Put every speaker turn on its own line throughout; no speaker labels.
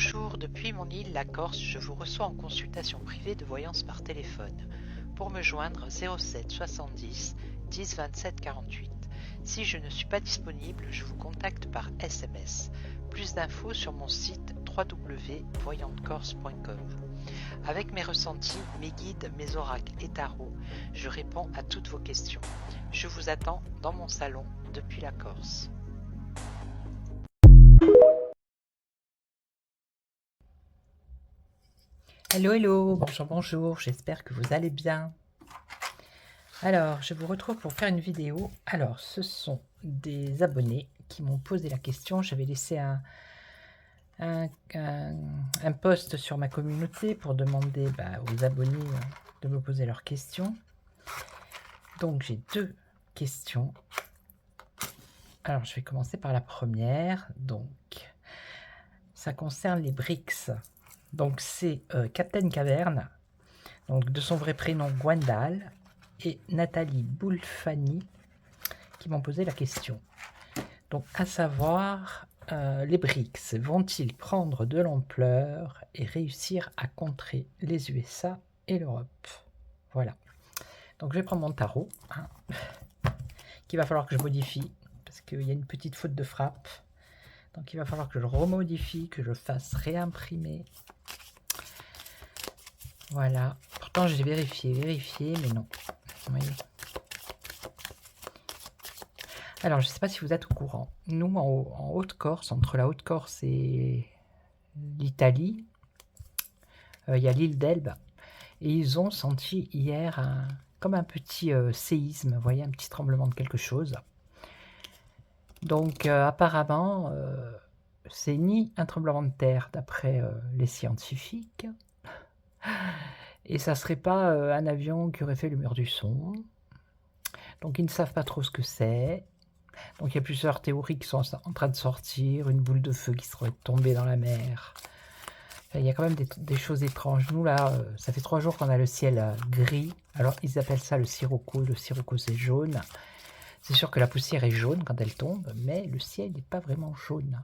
Bonjour, depuis mon île, la Corse, je vous reçois en consultation privée de voyance par téléphone. Pour me joindre, 07 70 10 27 48. Si je ne suis pas disponible, je vous contacte par SMS. Plus d'infos sur mon site www.voyantecorse.com. Avec mes ressentis, mes guides, mes oracles et tarots, je réponds à toutes vos questions. Je vous attends dans mon salon depuis la Corse.
Hello, hello, bonjour, bonjour, j'espère que vous allez bien. Alors, je vous retrouve pour faire une vidéo. Alors, ce sont des abonnés qui m'ont posé la question. J'avais laissé un post sur ma communauté pour demander aux abonnés de me poser leurs questions. Donc, j'ai deux questions. Alors, je vais commencer par la première. Donc, ça concerne les BRICS. Donc, c'est Captain Caverne, donc de son vrai prénom Gwendal, et Nathalie Boulfani qui m'ont posé la question. Donc, à savoir, les BRICS vont-ils prendre de l'ampleur et réussir à contrer les USA et l'Europe? Voilà. Donc, je vais prendre mon tarot, qu'il va falloir que je modifie, parce qu'il y a une petite faute de frappe. Donc, il va falloir que je le remodifie, que je fasse réimprimer. Voilà. Pourtant, j'ai vérifié, mais non. Vous voyez. Alors, je ne sais pas si vous êtes au courant. Nous, en Haute-Corse, entre la Haute-Corse et l'Italie, il y a l'île d'Elbe. Et ils ont senti hier comme un petit séisme, vous voyez, un petit tremblement de quelque chose. Donc, apparemment, c'est ni un tremblement de terre, d'après les scientifiques, et ça ne serait pas un avion qui aurait fait le mur du son. Donc, ils ne savent pas trop ce que c'est. Donc il y a plusieurs théories qui sont en train de sortir, une boule de feu qui serait tombée dans la mer. Enfin, il y a quand même des choses étranges. Nous là, ça fait 3 jours qu'on a le ciel gris. Alors ils appellent ça le sirocco. Le sirocco c'est jaune. C'est sûr que la poussière est jaune quand elle tombe, mais le ciel n'est pas vraiment jaune.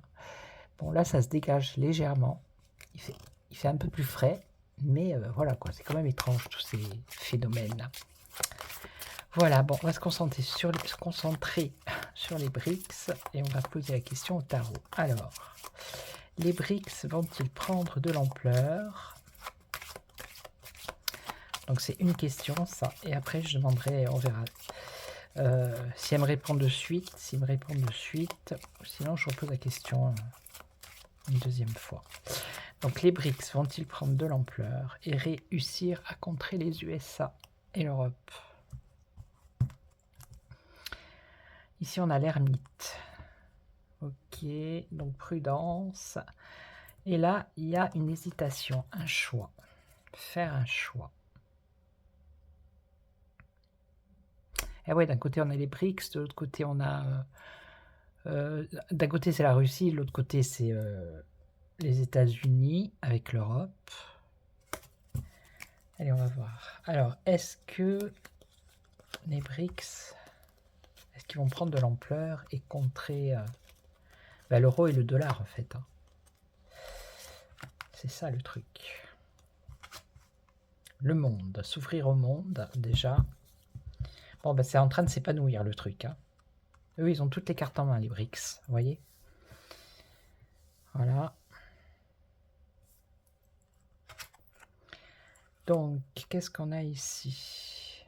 Bon là ça se dégage légèrement. Il fait un peu plus frais, mais voilà quoi, c'est quand même étrange tous ces phénomènes. Voilà, bon, on va se concentrer sur les BRICS et on va poser la question au tarot. Alors, les BRICS vont-ils prendre de l'ampleur? Donc c'est une question, ça, et après je demanderai, on verra. Si elle me répond de suite, s'il me répond de suite, sinon je repose la question une deuxième fois. Donc les BRICS vont-ils prendre de l'ampleur et réussir à contrer les USA et l'Europe? Ici, on a l'ermite. Ok, donc prudence. Et là, il y a une hésitation, un choix. Faire un choix. Et ouais, d'un côté, on a les BRICS, de l'autre côté, on a... d'un côté, c'est la Russie, de l'autre côté, c'est les États-Unis avec l'Europe. Allez, on va voir. Alors, est-ce que les BRICS, est-ce qu'ils vont prendre de l'ampleur et contrer l'euro et le dollar, en fait, hein. C'est ça le truc. Le monde, s'ouvrir au monde, déjà. Bon, ben, c'est en train de s'épanouir, le truc, hein. Eux, ils ont toutes les cartes en main, les BRICS, vous voyez. Voilà. Donc, qu'est-ce qu'on a ici?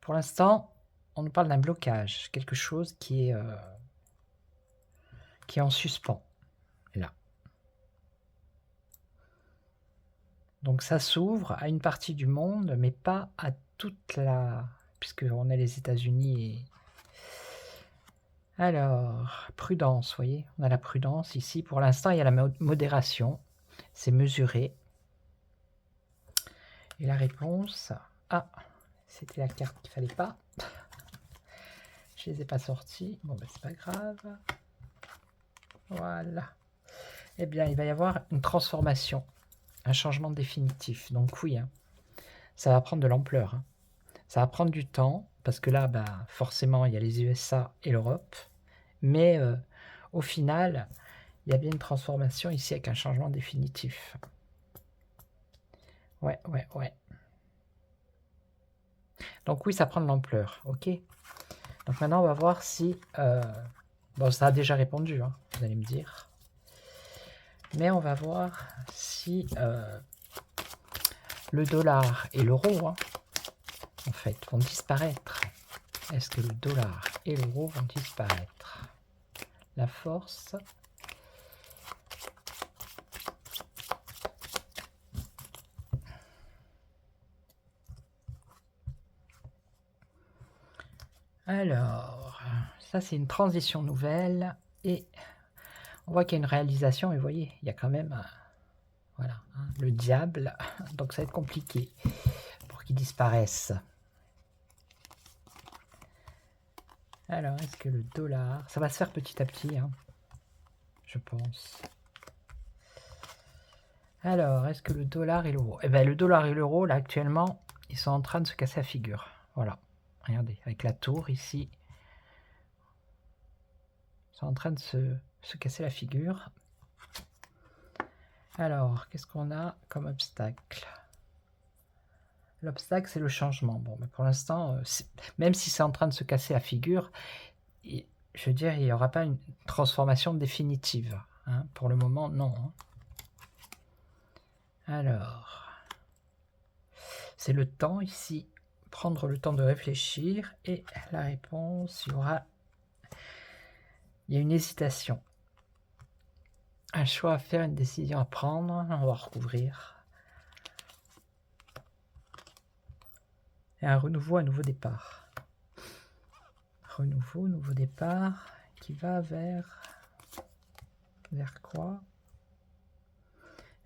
Pour l'instant, on nous parle d'un blocage, quelque chose qui est en suspens, là. Donc, ça s'ouvre à une partie du monde, mais pas à toute la... Puisqu'on a les États-Unis et... Alors, prudence, vous voyez, on a la prudence ici. Pour l'instant, il y a la modération, c'est mesuré. Et la réponse, ah, c'était la carte qu'il fallait pas. Je les ai pas sortis. Bon, ben c'est pas grave. Voilà. Eh bien, il va y avoir une transformation, un changement définitif. Donc oui, hein, ça va prendre de l'ampleur, hein. Ça va prendre du temps, parce que là, bah, forcément, il y a les USA et l'Europe. Mais au final, Il y a bien une transformation ici avec un changement définitif. Ouais. Donc oui, ça prend de l'ampleur, ok. Donc maintenant, on va voir si... bon, ça a déjà répondu, hein, vous allez me dire. Mais on va voir si le dollar et l'euro, hein, en fait, vont disparaître. Est-ce que le dollar et l'euro vont disparaître? La force... Alors, ça c'est une transition nouvelle et on voit qu'il y a une réalisation et vous voyez, il y a quand même, voilà, hein, le diable, donc ça va être compliqué pour qu'il disparaisse. Alors, est-ce que le dollar, ça va se faire petit à petit, hein, je pense. Alors, est-ce que le dollar et l'euro? Eh bien, le dollar et l'euro, là, actuellement, ils sont en train de se casser la figure. Voilà. Regardez, avec la tour ici. Ils sont en train de se casser la figure. Alors, qu'est-ce qu'on a comme obstacle? L'obstacle, c'est le changement. Bon, mais pour l'instant, même si c'est en train de se casser la figure, je veux dire, il n'y aura pas une transformation définitive. Hein. Pour le moment, non. Hein. Alors, c'est le temps ici. Prendre le temps de réfléchir et la réponse, il y a une hésitation, un choix à faire, une décision à prendre. On va recouvrir et un renouveau, un nouveau départ. Renouveau, nouveau départ qui va vers quoi?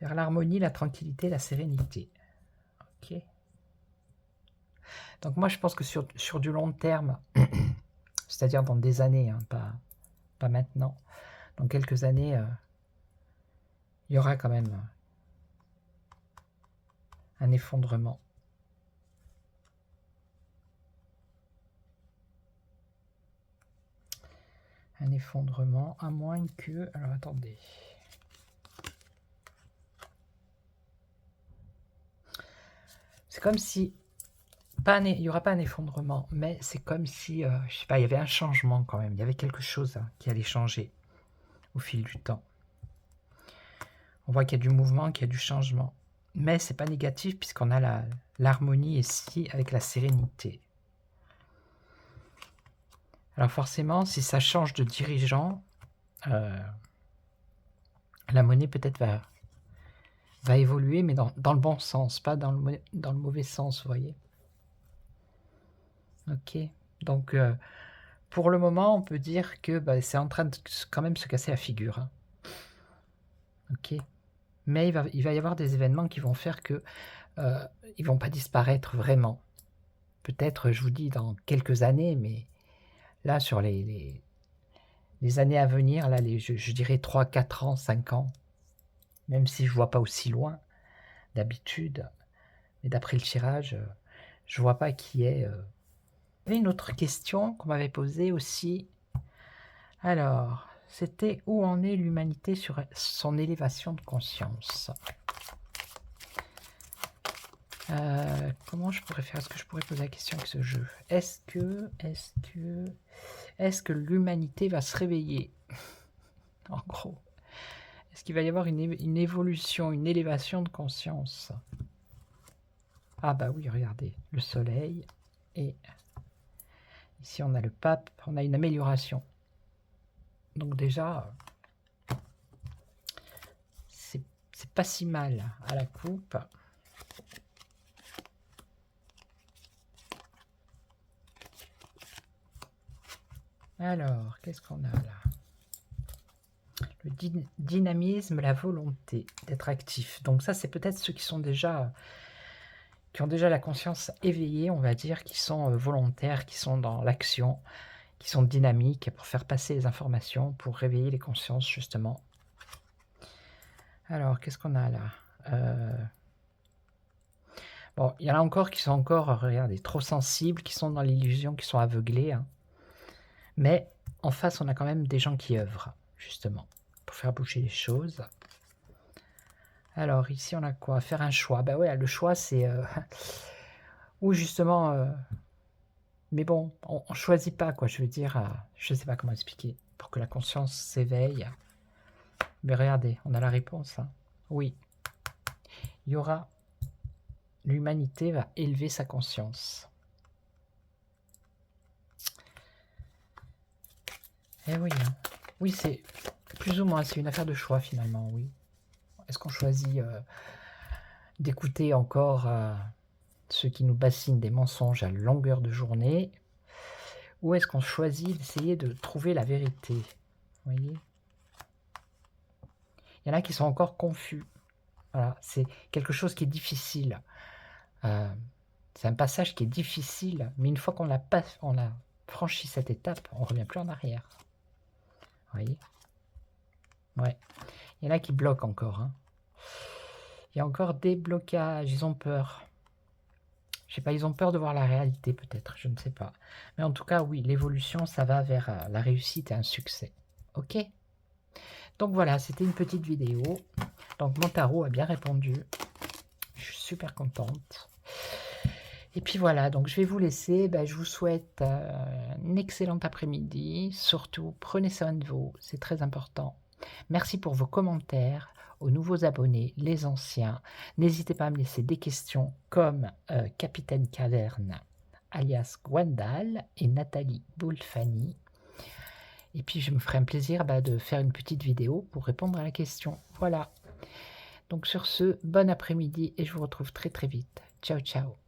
Vers l'harmonie, la tranquillité, la sérénité. Ok. Donc moi je pense que sur du long terme, c'est-à-dire dans des années, hein, pas maintenant, dans quelques années, il y aura quand même un effondrement. Un effondrement, à moins que... Alors attendez. C'est comme si... il n'y aura pas un effondrement, mais c'est comme si, je sais pas, il y avait un changement quand même. Il y avait quelque chose qui allait changer au fil du temps. On voit qu'il y a du mouvement, qu'il y a du changement. Mais c'est pas négatif puisqu'on a l'harmonie ici avec la sérénité. Alors forcément, si ça change de dirigeant, la monnaie peut-être va évoluer, mais dans le bon sens, pas dans le mauvais sens, vous voyez. Ok, donc pour le moment, on peut dire que c'est en train de quand même se casser la figure. Hein. Ok, mais il va y avoir des événements qui vont faire que ils vont pas disparaître vraiment. Peut-être, je vous dis, dans quelques années, mais là, sur les années à venir, là, je dirais 3, 4 ans, 5 ans, même si je vois pas aussi loin d'habitude, mais d'après le tirage, je vois pas qui est... Il y avait une autre question qu'on m'avait posée aussi. Alors, c'était où en est l'humanité sur son élévation de conscience? Comment je pourrais faire? Est-ce que je pourrais poser la question avec ce jeu? Est-ce que l'humanité va se réveiller? En gros, est-ce qu'il va y avoir une évolution, une élévation de conscience? Ah bah oui, regardez, le soleil et ici on a le pape, on a une amélioration. Donc déjà, c'est pas si mal à la coupe. Alors, qu'est-ce qu'on a là? Le dynamisme, la volonté d'être actif. Donc ça, c'est peut-être ceux qui ont déjà la conscience éveillée, on va dire, qui sont volontaires, qui sont dans l'action, qui sont dynamiques pour faire passer les informations, pour réveiller les consciences, justement. Alors, qu'est-ce qu'on a là? Bon, il y en a encore qui sont regardez, trop sensibles, qui sont dans l'illusion, qui sont aveuglés. Hein. Mais en face, on a quand même des gens qui œuvrent, justement, pour faire bouger les choses. Alors ici on a quoi? Faire un choix. Ben ouais, le choix c'est ou justement mais bon, on choisit pas quoi, je veux dire, je sais pas comment expliquer pour que la conscience s'éveille. Mais regardez, on a la réponse, hein. Oui. Il y aura l'humanité va élever sa conscience. Eh oui, hein. Oui, c'est plus ou moins, c'est une affaire de choix finalement, oui. Est-ce qu'on choisit d'écouter encore ceux qui nous bassinent des mensonges à longueur de journée, ou est-ce qu'on choisit d'essayer de trouver la vérité? Vous voyez? Il y en a qui sont encore confus. Voilà, c'est quelque chose qui est difficile. C'est un passage qui est difficile, mais une fois qu'on a franchi cette étape, on ne revient plus en arrière. Vous voyez? Ouais. Il y en a qui bloquent encore, hein. Il y a encore des blocages, ils ont peur. Je sais pas, ils ont peur de voir la réalité peut-être, je ne sais pas. Mais en tout cas, oui, l'évolution, ça va vers la réussite et un succès. Ok? Donc voilà, c'était une petite vidéo. Donc mon tarot a bien répondu. Je suis super contente. Et puis voilà, donc je vais vous laisser. Je vous souhaite un excellent après-midi. Surtout, prenez soin de vous, c'est très important. Merci pour vos commentaires. Aux nouveaux abonnés, les anciens, n'hésitez pas à me laisser des questions comme Capitaine Caverne, alias Gwendal, et Nathalie Boulfani. Et puis je me ferai un plaisir de faire une petite vidéo pour répondre à la question. Voilà. Donc sur ce, bon après-midi et je vous retrouve très très vite. Ciao ciao.